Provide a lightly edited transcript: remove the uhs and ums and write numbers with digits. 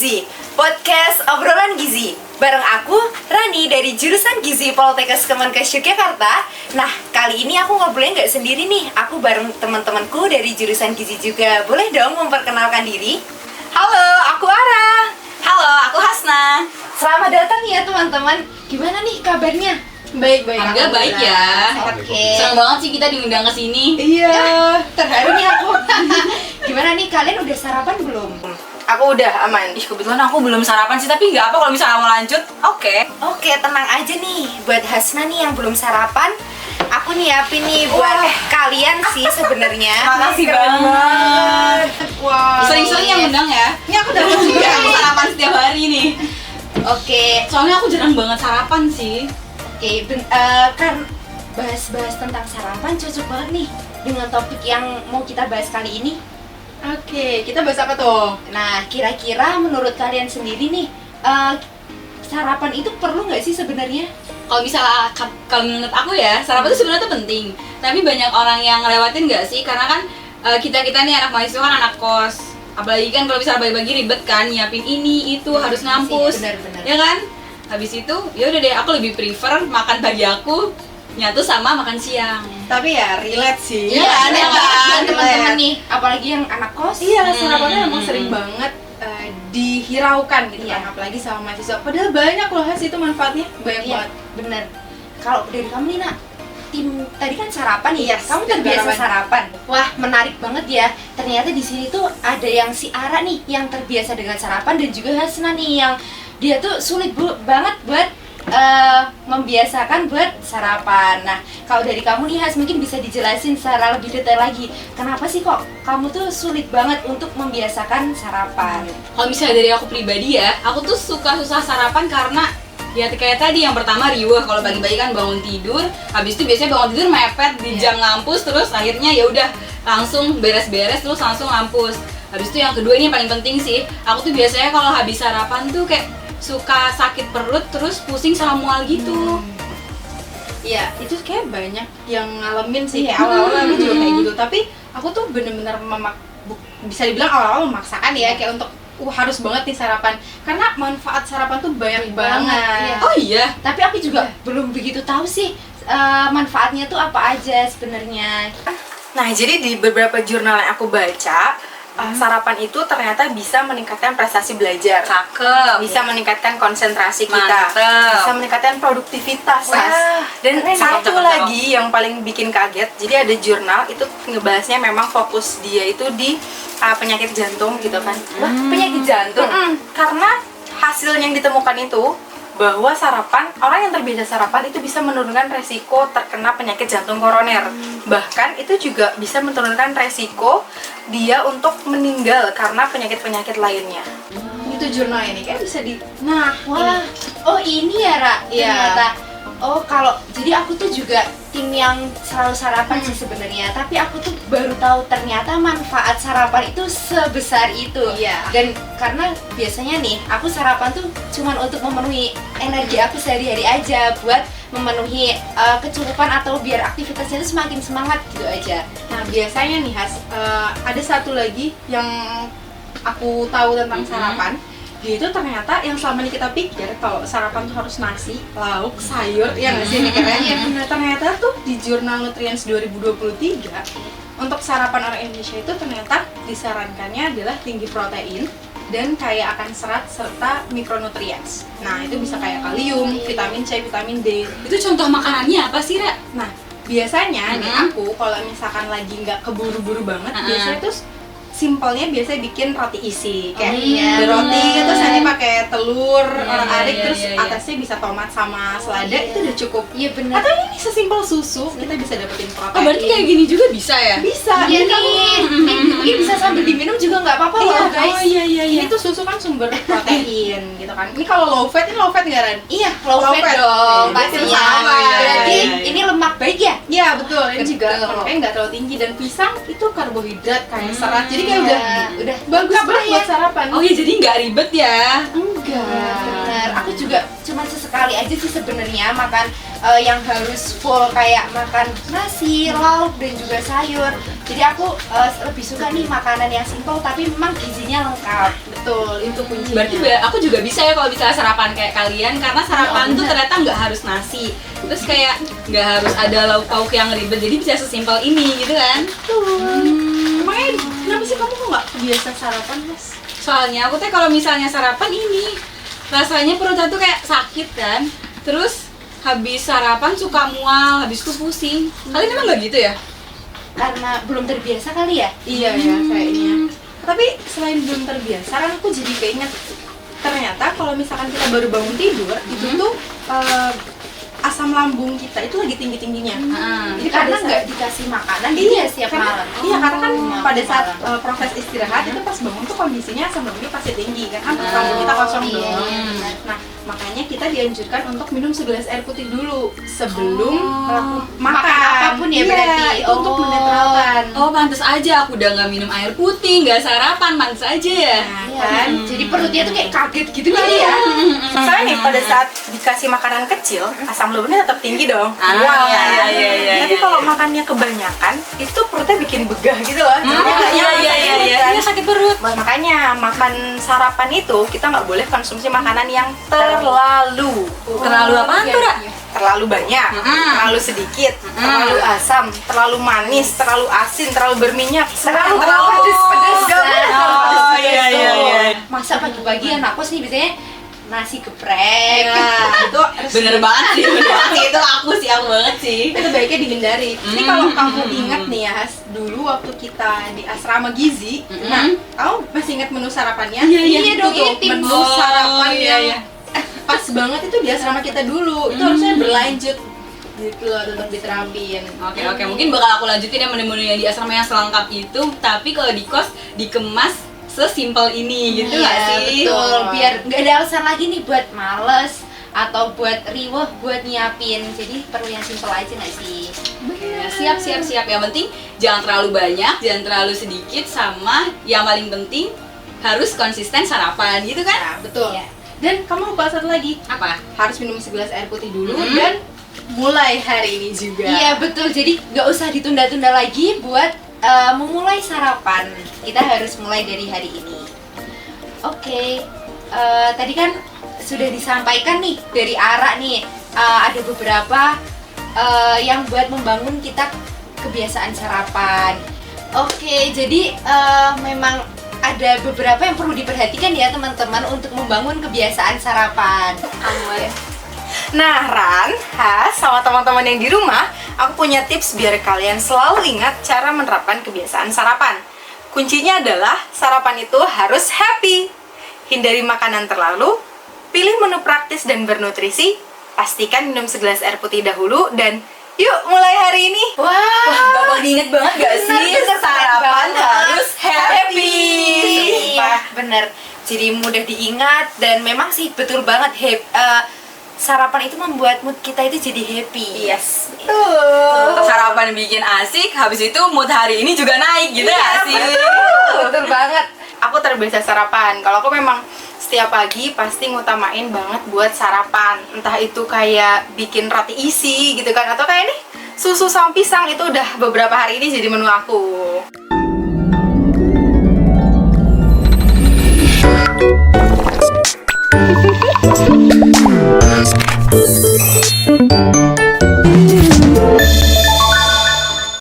Gizi, podcast obrolan gizi. Bareng aku, Rani dari jurusan Gizi Poltekkes Kemenkes Yogyakarta. Nah, kali ini aku ngobrolnya nggak sendiri nih. Aku bareng teman-temanku dari jurusan Gizi juga. Boleh dong memperkenalkan diri? Halo, aku Ara. Halo, aku Hasna. Selamat datang ya teman-teman. Gimana nih kabarnya? Baik-baik. Alhamdulillah baik ya. Oke. Senang banget sih kita diundang ke sini. Iya. Terharu nih aku. Gimana nih, kalian udah sarapan belum? Aku udah aman. Ih, kebetulan aku belum sarapan sih, tapi nggak apa kalau misalnya mau lanjut. Oke. Oke, tenang aja nih. Buat Hasna nih yang belum sarapan, aku nyiapin nih buat kalian sih sebenarnya. Makasih Keren banget. Wah. Sering-sering yang undang ya. Ini aku dapat juga. Biar aku sarapan setiap hari nih. Oke, Soalnya aku jarang banget sarapan sih. kan bahas-bahas tentang sarapan cocok banget nih dengan topik yang mau kita bahas kali ini. Oke, kita bahas apa tuh? Nah, kira-kira menurut kalian sendiri nih, sarapan itu perlu nggak sih sebenarnya? Kalau misalnya kalau menurut aku ya, sarapan itu sebenarnya tuh penting. Tapi banyak orang yang ngelewatin nggak sih? Karena kan kita nih anak mahasiswa kan anak kos. Apalagi kan kalau misalnya bagi-bagi ribet kan, nyiapin ini itu harus ngampus. Benar-benar. Ya kan? Habis itu, ya udah deh, aku lebih prefer makan pagi aku nyatu sama makan siang. Tapi ya relate sih. Iya kan, ya kan? Teman-teman nih, apalagi yang anak kos. Iya, sarapannya emang sering banget dihiraukan gitu Iya. kan, apalagi sama mahasiswa. Padahal banyak loh Has itu manfaatnya, banyak Iya, banget. bener. Kalau dari kamu nih, Nak, tadi kan sarapan nih, Yes, kamu tim terbiasa sarapan. sarapan. Wah, menarik banget ya. Ternyata di sini tuh ada yang si Ara nih yang terbiasa dengan sarapan dan juga Hasna nih yang dia tuh sulit banget buat membiasakan buat sarapan. Nah, kalau dari kamu nih Has, mungkin bisa dijelasin secara lebih detail lagi. Kenapa sih kok kamu tuh sulit banget untuk membiasakan sarapan? Kalau misalnya dari aku pribadi ya, aku tuh suka susah sarapan karena ya kayak tadi yang pertama riweh. Kalau pagi-pagi kan bangun tidur, habis itu biasanya bangun tidur mepet di jam ngampus, terus akhirnya ya udah langsung beres-beres terus langsung ngampus. Habis itu yang kedua ini yang paling penting sih, aku tuh biasanya kalau habis sarapan tuh kayak suka sakit perut terus pusing sama mual gitu. Iya, itu kayak banyak yang ngalamin sih, Iya. kayak awal-awal aku juga kayak gitu. Tapi aku tuh bener-bener bisa dibilang awal-awal memaksakan ya, kayak untuk harus banget nih sarapan. Karena manfaat sarapan tuh banyak banget. Iya. Oh iya. Tapi aku juga belum begitu tahu sih manfaatnya tuh apa aja sebenarnya. Nah, jadi di beberapa jurnal yang aku baca, sarapan itu ternyata bisa meningkatkan prestasi belajar. Cakep. Bisa meningkatkan konsentrasi kita. Mantep. Bisa meningkatkan produktivitas. Wah, Dan keren ya. satu Cakep. lagi yang paling bikin kaget, jadi ada jurnal itu ngebahasnya memang fokus dia itu di penyakit jantung gitu kan. Wah, penyakit jantung. Karena hasil yang ditemukan itu bahwa orang yang terbiasa sarapan itu bisa menurunkan resiko terkena penyakit jantung koroner. Bahkan itu juga bisa menurunkan resiko dia untuk meninggal karena penyakit-penyakit lainnya. Itu jurnal ini kan bisa di. Nah, wah, oh ini ya Ra, Iya. ternyata. Oh, jadi aku tuh juga tim yang selalu sarapan sih sebenarnya. Tapi aku tuh baru tahu ternyata manfaat sarapan itu sebesar itu. Iya. Dan karena biasanya nih, aku sarapan tuh cuman untuk memenuhi energi aku sehari-hari aja, buat memenuhi kecukupan atau biar aktivitasnya itu semakin semangat gitu aja. Nah, biasanya nih Has, ada satu lagi yang aku tahu tentang sarapan. Dia itu ternyata yang selama ini kita pikir kalau sarapan tuh harus nasi, lauk, sayur, ya nggak sih mikirnya? Ternyata tuh di Jurnal Nutrients 2023 untuk sarapan orang Indonesia itu ternyata disarankannya adalah tinggi protein dan kaya akan serat serta mikronutrients. Nah, itu bisa kayak kalium, vitamin C, vitamin D. Itu contoh makanannya apa sih, Ra? Nah, biasanya nih aku kalau misalkan lagi nggak keburu-buru banget, biasanya tuh simpelnya biasanya bikin roti isi kayak roti terus nanti pakai telur orak-arik terus atasnya bisa tomat sama selada, itu udah cukup. Iya benar. Atau ini sesimpel susu kita bisa dapetin protein. Oh, berarti kayak gini juga bisa ya? Bisa. Iya Ini kamu- nih, mungkin bisa sambil diminum juga nggak apa-apa Iya, loh guys. Ini tuh susu kan sumber protein gitu kan. Ini kalau low fat, ini low fat nggak Ran? Iya, low Low fat fat. dong Iya, pastinya. sama. Berarti Iya, iya. ini lemak baik ya? Iya betul, ini juga Betul. lemaknya nggak terlalu tinggi dan pisang itu karbohidrat kayak serat, jadi kayak Iya. udah Udah bagus lengkap banget lah ya. buat sarapan. Oh iya, jadi nggak ribet ya? Enggak. Bener. Aku aku juga cuma sesekali aja sih sebenarnya makan yang harus full kayak makan nasi, lauk dan juga sayur. Jadi aku lebih suka nih makanan yang simple tapi memang gizinya lengkap. Betul, itu kuncinya. Berarti aku juga bisa ya kalau misalnya sarapan kayak kalian, karena sarapan Iya, tuh bener. ternyata nggak harus nasi, terus kayak nggak harus ada lauk pauk yang ribet, jadi bisa sesimpel ini gitu kan. Emangnya kenapa sih kamu kok nggak kebiasa sarapan, Mas? Soalnya aku tuh kalau misalnya sarapan ini rasanya perutnya tuh kayak sakit kan, terus habis sarapan suka mual, habis itu pusing. Kalian emang nggak gitu ya? Karena belum terbiasa kali ya. Iya ya kayaknya. Tapi selain belum terbiasa kan aku jadi keinget ternyata kalau misalkan kita baru bangun tidur itu tuh asam lambung kita itu lagi tinggi-tingginya. Jadi karena nggak dikasih makanan Iya, dia setiap karena- malam. Iya, karena kan pada saat malam. proses istirahat itu pas bangun tuh kondisinya asam lambungnya pasti tinggi kan lambung kita kosong iya, dong. iya. Nah, makanya kita dianjurkan untuk minum segelas air putih dulu sebelum makan. Makan apapun ya Iya, berarti. itu untuk menetralkan. Oh, pantes aja aku udah nggak minum air putih, nggak sarapan, pantes aja ya. Nah, Iya kan? kan? Jadi perutnya tuh kayak kaget gitu kali ya. Soalnya nih pada saat dikasih makanan kecil, asam lambungnya tetap tinggi dong. Ah, Wow, iya, kan? iya, iya, Tapi iya, kalau iya. makannya kebanyakan, itu perutnya bikin begah gitu loh. Jadinya nggak Iya, nyaman, iya, sakit iya, perut iya, kan. iya, sakit perut. Makanya makan sarapan itu kita nggak boleh konsumsi makanan yang terlalu Apaan tuh, Ra? terlalu banyak, terlalu sedikit, terlalu asam, terlalu manis, terlalu asin, terlalu berminyak, terlalu pedes-pedes. Nggak boleh terlalu Oh, pedes-pedes iya, iya, tuh. iya. Masa pagi-pagi anak kos nih biasanya nasi geprek. Nah, itu harus Bener banget sih, bener banget sih. Itu aku banget sih. itu baiknya dihindari. Ini kalau kamu ingat nih ya, Has, dulu waktu kita di asrama gizi, nah, kamu masih ingat menu sarapannya? Iya, iya. Itu Iya dong, tuh ini tim menu Oh, sarapan iya, yang iya. pas banget itu di asrama kita dulu. Itu harusnya berlanjut gitu loh, tetap diterapin. Oke, mungkin bakal aku lanjutin ya menu-menu yang di asrama yang selengkap itu. Tapi kalau di kos dikemas sesimpel ini gitu nggak Iya, sih? betul. Biar nggak ada alasan lagi nih buat males atau buat riweh buat nyiapin. Jadi perlu yang simple aja nggak sih? Ya, siap. Yang penting jangan terlalu banyak, jangan terlalu sedikit, sama yang paling penting harus konsisten sarapan gitu kan? Nah, betul. Iya. Dan kamu lupa satu lagi, Apa? harus minum segelas air putih dulu dan mulai hari ini juga. Iya betul. Jadi nggak usah ditunda-tunda lagi buat memulai sarapan. Kita harus mulai dari hari ini. Oke. Tadi kan sudah disampaikan nih dari Ara nih ada beberapa yang buat membangun kita kebiasaan sarapan. Oke, jadi memang ada beberapa yang perlu diperhatikan ya teman-teman untuk membangun kebiasaan sarapan. Nah, Ran, Has, sama teman-teman yang di rumah, aku punya tips biar kalian selalu ingat cara menerapkan kebiasaan sarapan. Kuncinya adalah sarapan itu harus happy. Hindari makanan terlalu, pilih menu praktis dan bernutrisi, pastikan minum segelas air putih dahulu, dan yuk mulai hari ini. Wah, Bakal diinget banget gak sih? Bener, Sarapan bener harus happy. Sumpah, bener. Jadi mudah diingat dan memang sih betul banget sarapan itu membuat mood kita itu jadi happy. Yes, betul. Sarapan bikin asik, habis itu mood hari ini juga naik gitu ya sih? Betul banget. Aku terbiasa sarapan. Kalau aku memang setiap pagi pasti ngutamain banget buat sarapan. Entah itu kayak bikin roti isi gitu kan, atau kayak nih susu sama pisang, itu udah beberapa hari ini jadi menu aku.